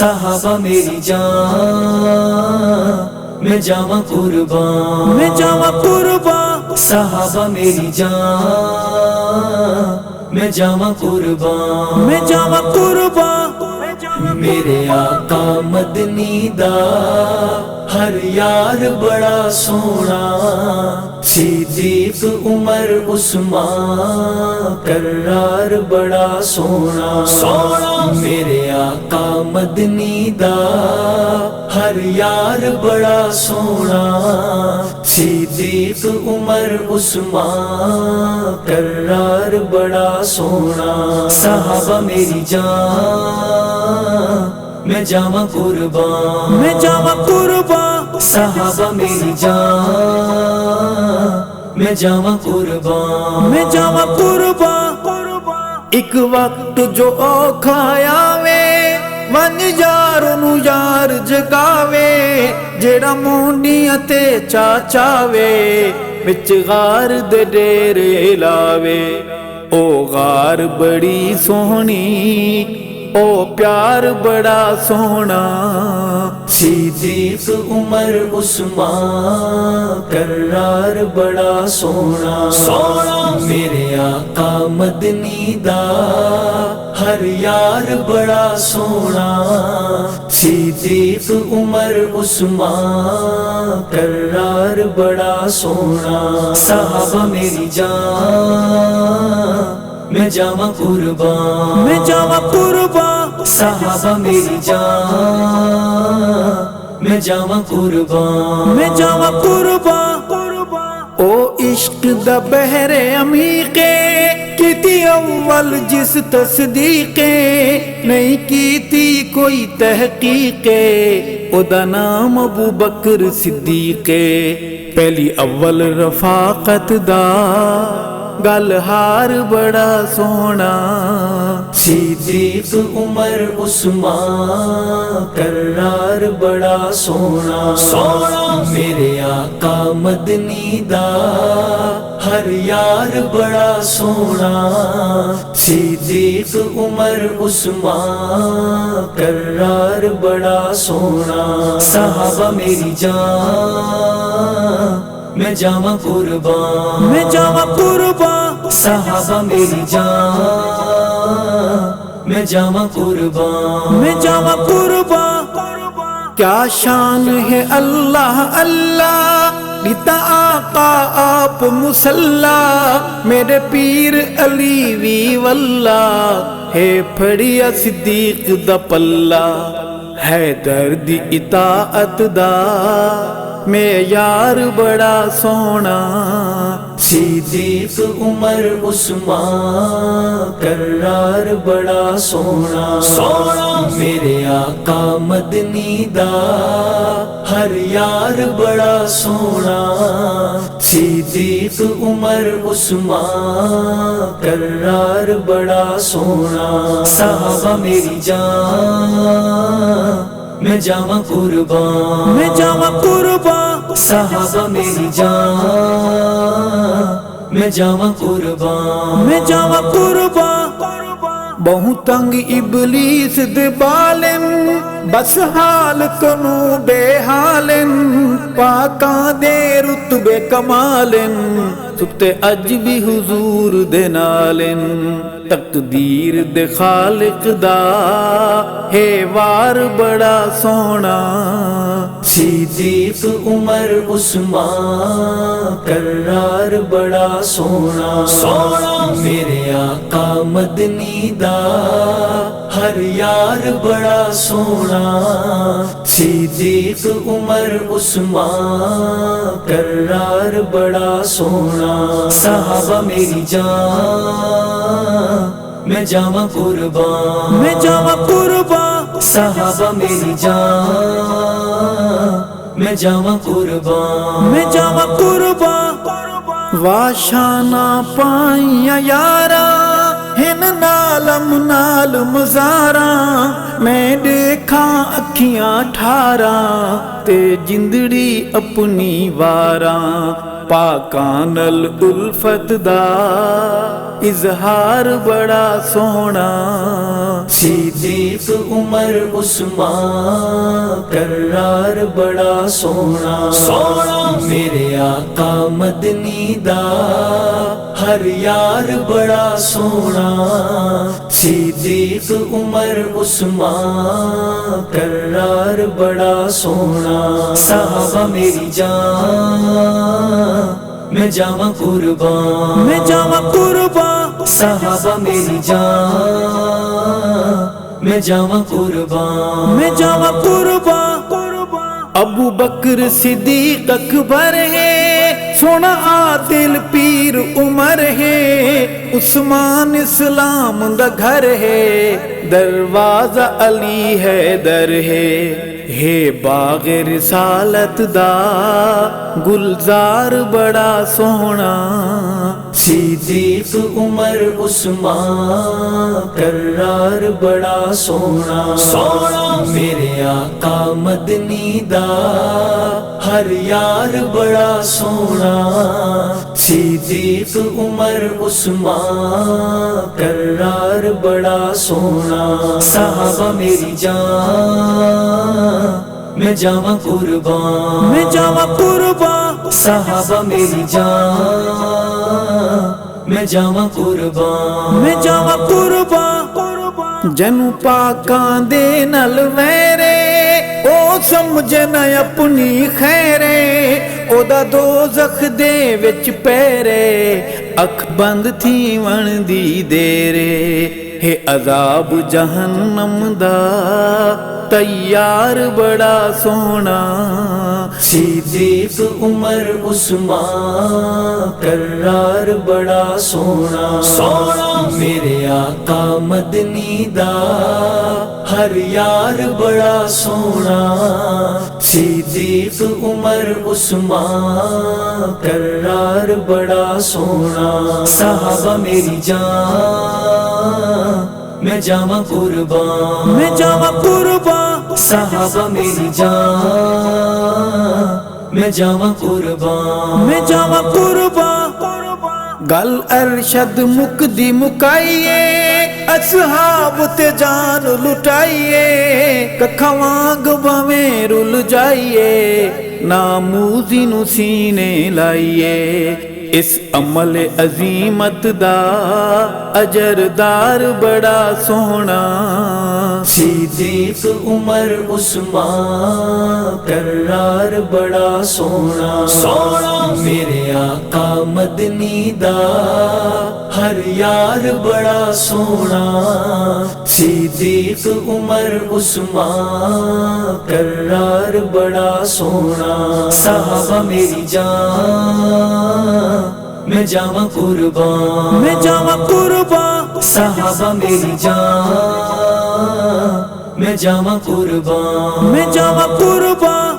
صحابہ میری جان میں جاواں قربان، میں جاواں قربان، صحابہ میری جان میں جاواں قربان، میں جاواں قربان، میرے آقا مدنی دا ہر یار بڑا سونا، صدیق عمر عثمان کرار بڑا سونا، میرے آقا مدنی دا ہر یار بڑا سونا، صدیق عمر عثمان کرار بڑا سونا، صحابہ میری جان میں جاواں قربان، میں جاواں قربان، صحابہ میری جان میں جاواں قربان، میں جاواں قربان۔ ایک وقت جو اوکھا آوے ون یار نو یار جگاوے، جیڑا مونڈیاں تے چاچاوے وچ غار دے ڈیرے لاوے، او غار بڑی سونی، او پیار بڑا سونا، صدیق عمر عثمان کرار بڑا سونا، میرے آقا مدنی دا ہر یار بڑا سونا، صدیق عمر عثمان کرار بڑا سونا، صحابہ میری جان میں جاواں قربان، میں جاواں قربان، صحابہ میری جان میں جاواں قربان، میں جاواں قربان۔ او عشق دا بحر عمیقے کیتی اول جس تصدیقے، نہیں کیتی کوئی تحقیقے، او دا نام ابو بکر صدیقے، پہلی اول رفاقت دا گل ہار بڑا سونا، صدیق عمر عثمان کرار بڑا سونا، میرے آقا مدنی دا ہر یار بڑا سونا، صدیق عمر عثمان کرار بڑا سونا، صحابہ میری جان میں جاواں قربان، میں جاواں قربان، صحابہ میری جان میں جاواں قربان، میں جاواں قربان۔ کیا شان ہے اللہ اللہ دیتا آقا آپ مسلح، میرے پیر علی وی واللہ ہے پھڑیا صدیق دا پلہ، ہے درد اطاعت دا میں یار بڑا سونا، صدیق عمر عثمان کرار بڑا سونا، میرے آقا مدنی دا ہر یار بڑا سونا، صدیق عمر عثمان کرار بڑا سونا، صحابہ میری جان میں جاواں قربان، میں جاواں قربان، صحابہ میری جان میں جاواں قربان، میں جاواں قربان۔ بہت تنگ ابلیس دے بالن، بس حال کنو بے حالن، پاکاں دے رتبے کمالن، ستے اج بھی حضور دے نالن، تقدیر دے خالق دا ہے وار بڑا سونا، صدیق عمر عثمان کرار بڑا سونا، میرے آقا مدنی دا ہر یار بڑا سونا، صدیق عمر عثمان کرار بڑا سونا، صحابہ میری جان میں جاواں قربان، میں جاواں قربان، صحابہ میری جان میں جاواں قربان، میں جاواں قربان۔ واشانا پائیاں یارا ہن نالم نال مزاراں، میں دیکھاں اکھیاں ٹھاراں تے جندڑی اپنی واراں، پاکاں نال الفت دا اظہار بڑا سونا صدیق عمر عثمان کرار بڑا سونا میرے آقا مدنی دا ہر یار بڑا سونا صدیق عمر عثمان کرار بڑا سونا صحابہ میری جان میں جاواں قربان میں جاواں قربان صحابہ میری جان میں جاواں قربان میں جاواں قربان ابو بکر صدیق اکبر ہے سونا عادل پیر عمر ہے عثمان اسلام دا گھر ہے دروازہ علی حیدر ہے باغ رسالت دا گلزار بڑا سونا صدیق عمر عثمان کرار بڑا سونا میرے آقا مدنی دا ہر یار بڑا سونا صدیق عمر عثمان کرار بڑا سونا صحابہ میری جان میں جاواں قربان میں جاواں قربان صحابہ میری جان میں جاواں قربان میں جاواں قربان جنوں پاکاں دے نال ویرے او سمجھے نہ اپنی خیرے او دا دوزخ دے وچ پیرے اکھ بند تھی ون دی دیرے ہے عذاب جہنم دا تیار بڑا سونا صدیق عمر عثمان کرار بڑا سونا میرے آقا مدنی دا ہر یار بڑا سونا صدیق عمر عثمان کرار بڑا سونا صحابہ میری جان میں جاواں قربان میں جاواں قربان صحابہ میری جان میں جاواں قربان میں جاواں قربان گل ارشد مکدی مکائیے اصحاب تے جان لٹائیے ککھاں وانگ بھویں رل جائیے ناموزی نو سینے لائیے اس عمل عظیمت دا اجردار بڑا سونا صدیق عمر عثمان کرار بڑا سونا میرے آقا مدنی دا ہر یار بڑا سونا صدیق عمر عثمان کرار بڑا سونا صحابہ میری جان میں جاواں قربان میں جاواں قربان صحابہ میری جان میں جاواں قربان میں جاواں قربان